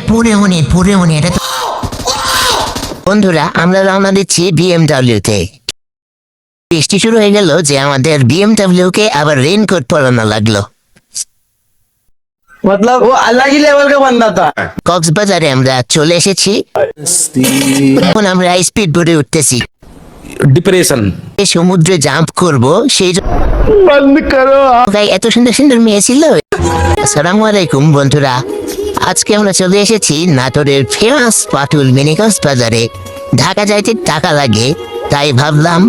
পুরে মনে এটা তো। বন্ধুরা আমরা রওনা দিচ্ছি বিএমডাব্লিউ তে। বৃষ্টি শুরু হয়ে গেল যে আমাদের বিএমডাব্লিউ কে আবার রেইনকোট পরানো লাগলো। मतलब वो अलग ही लेवल का बंदा था। কক্সবাজারে আমরা চলে এসেছি। এখন আমরা স্পিড বোটে উঠতেছি। डिप्रेशन সমুদ্রে জাম্প করব সেই बंद करो গাই এত সুন্দর সুন্দর মেয়ে ছিল। আসসালামু আলাইকুম বন্ধুরা, আজকে আমরা চলে এসেছি নাটোরের ফেমাস পাটুল মিনি কক্সবাজারে। ঢাকা যাইতে টাকা লাগে, তাই ভাবলাম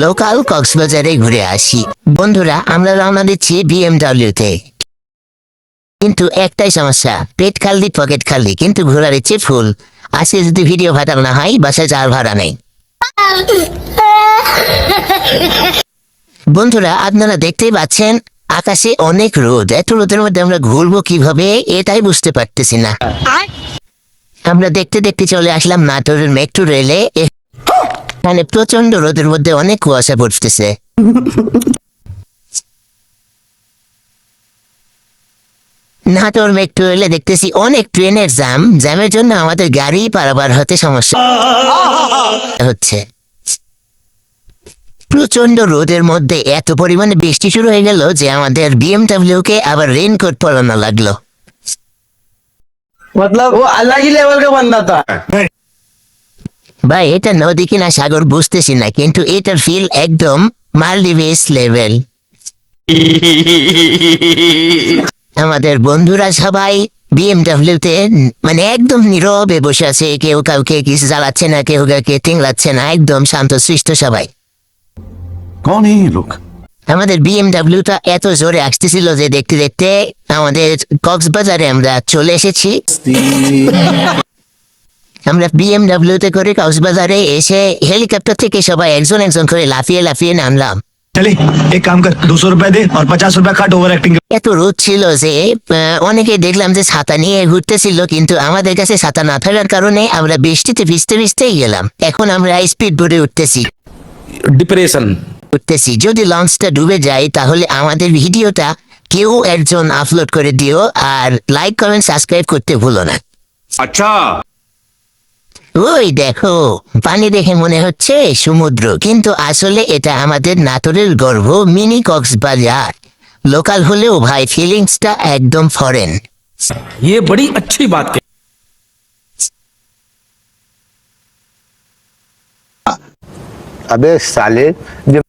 লোকাল কক্সবাজারে ঘুরে আসি। বন্ধুরা আমরা রওনা দিচ্ছি বিএমডাব্লিউ তে, কিন্তু একটাই সমস্যা, পেট খালি পকেট খালি, কিন্তু ঘোরার ইচ্ছে ফুল। আজকে যদি ভিডিও ভাইরাল না হয় বাসায় যাওয়ার ভাড়া নেই। বন্ধুরা আপনারা দেখতেই পাচ্ছেন আকাশে অনেক রোদ, এত রোদের মধ্যে আমরা ঘুরবো কিভাবে এটাই বুঝতে পারতেছি না। আমরা দেখতে দেখতে চলে আসলাম নাটোরের মেট্রো রেলে। এখানে প্রচন্ড রোদের মধ্যে অনেক কুয়াশা পড়তেছে। নাটোর মেট্রো রেলে দেখতেছি অনেক ট্রেনের জ্যামের জন্য আমাদের গাড়ি পারাবার হতে সমস্যা হচ্ছে। প্রচন্ড রোদের মধ্যে এত পরিমাণে বৃষ্টি শুরু হয়ে গেল যে আমাদের বিএমডাব্লিউ কে আবার রেইনকোট পরানো লাগলো। मतलब वो अलग ही लेवल का बंदा था। ভাই এটা নদী কিনা সাগর বুঝতেছি না, কিন্তু এটার ফিল একদম মালদ্বীপের লেভেল। আমাদের বন্ধুরা সবাই বিএমডাব্লিউ তে মানে একদম নীরবে বসে আছে, কেউ কাউকে কিছু জ্বালাচ্ছে না, কেউ কাউকে টিংলাচ্ছে না, একদম শান্ত সৃষ্ট সবাই। कौन है ये लोग? আমাদের বিএমডাব্লিউটা এত জোরে আসতেছিল যে দেখতে দেখতে আমাদের কক্সবাজারে আমরা চলে এসেছি। আমরা বিএমডাব্লিউ তে করে কক্সবাজারে এসে হেলিকপ্টার থেকে সবাই একজন একজন করে লাফিয়ে লাফিয়ে নামলাম। चले एक काम कर 200 रुपए दे और 50 रुपए काट ओवर एक्टिंग। এত রোদ ছিল যে অনেকে দেখলাম যে ছাতা নিয়ে ঘুরতেছিল, কিন্তু আমাদের কাছে ছাতা না থাকার কারণে আমরা বৃষ্টিতে ভিজতে ভিজতেই গেলাম। এখন আমরা স্পিড বোটে উঠতেছি। যদি লঞ্চটা ডুবে যায় তাহলে আমাদের ভিডিওটা কেউ একজন আপলোড করে দিও, আর লাইক কমেন্ট সাবস্ক্রাইব করতে ভুলো না। अच्छा ওই দেখো পানি দেখে মনে হচ্ছে সমুদ্র, কিন্তু আসলে এটা আমাদের নাটোরের গর্ভ মিনি কক্সবাজার। লোকাল হলেও ভাই ফিলিংসটা একদম ফরেন। ये बड़ी अच्छी बात कही। अबे साले जब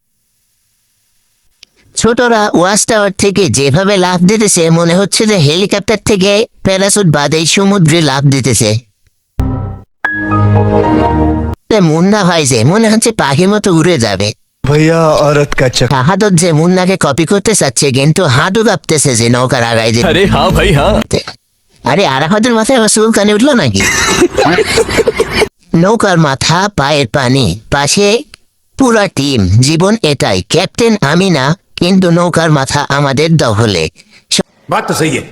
ছোটরা ওয়াচ টাওয়ার থেকে যেভাবে লাফ দিতেছে মনে হচ্ছে যে হেলিকপ্টার থেকে প্যারাসুট বাদে সমুদ্রে লাফ দিতেছে। মুন্না ভাই যে মনে হচ্ছে পাখির মতো উড়ে যাবে। भैया औरत का चक्कर। হাদত যে মুন্নাকে কপি করতে চাচ্ছে, কিন্তু হাঁটু কাঁপতেছে যে নৌকার আগায় যে। अरे हाँ भाई हाँ আরে আরাফাতের মাথায় আবার চুলকানি উঠলো নাকি? নৌকার মাথা পায়ের পানি, পাশে পুরা টিম। জীবন এটাই, ক্যাপ্টেন আমি না, কিন্তু নৌকার মাথা আমাদের দখলে। बात तो सही है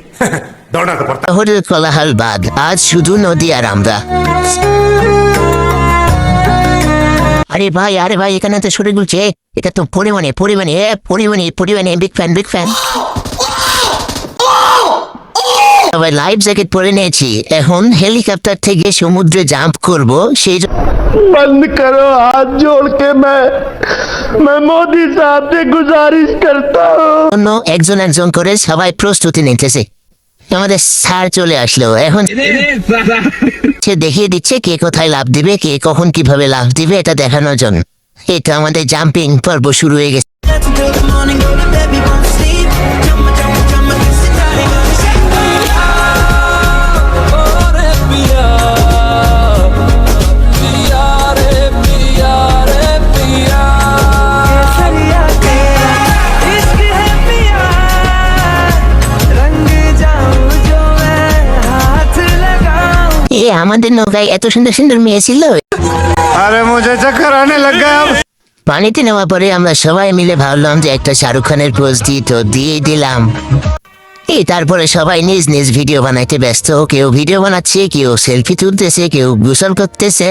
दौड़ना तो पड़ता। শহরের কোলাহল বাদ, আজ শুধু নদী আর আমরা। আরে ভাই এখানে তো সরে গুলছে, এটা তো পরিমাণে বিগ ফ্যান। সবাই লাইফ জ্যাকেট পরে নিয়েছি, এখন হেলিকপ্টার থেকে সমুদ্রে জাম্প করব। সেই बंद करो हाथ जोड़ के मैं मोदी साहब से गुजारिश करता हूँ। জন্য একজন একজন করে সবাই প্রস্তুতি নিতেছে। আমাদের স্যার চলে আসলো, এখন সে দেখিয়ে দিচ্ছে কে কোথায় লাফ দিবে, কে কখন কিভাবে লাফ দিবে, এটা দেখানোর জন্য। এটা আমাদের জাম্পিং পর্ব শুরু হয়ে গেছে। আমাদের নৌকায় এত সুন্দর সুন্দর মেয়ে ছিল। अरे मुझे चक्कर आने लग गया। পানিতে নেওয়ার পরে আমরা সবাই মিলে ভাবলাম যে একটা শাহরুখ খানের পোজ দিই, তো দিয়ে দিলাম। তারপরে সবাই নিজ নিজ ভিডিও বানাইতে ব্যস্ত, কেউ ভিডিও বানাচ্ছে, কেউ সেলফি তুলতেছে, কেউ গোসল করতেছে।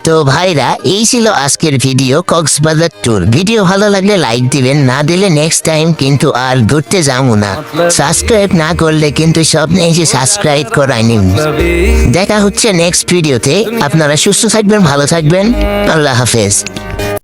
তো ভাইরা, এই ছিল আজকের ভিডিও কক্সবাজার ট্যুর। ভিডিও ভালো লাগলে লাইক দিবেন, না দিলে নেক্সট টাইম কিন্তু আর ঘুরতে যাবো না। সাবস্ক্রাইব না করলে কিন্তু স্বপ্নে এসে সাবস্ক্রাইব করাই নিন। দেখা হচ্ছে নেক্সট ভিডিওতে। আপনারা সুস্থ থাকবেন, ভালো থাকবেন। আল্লাহ হাফেজ।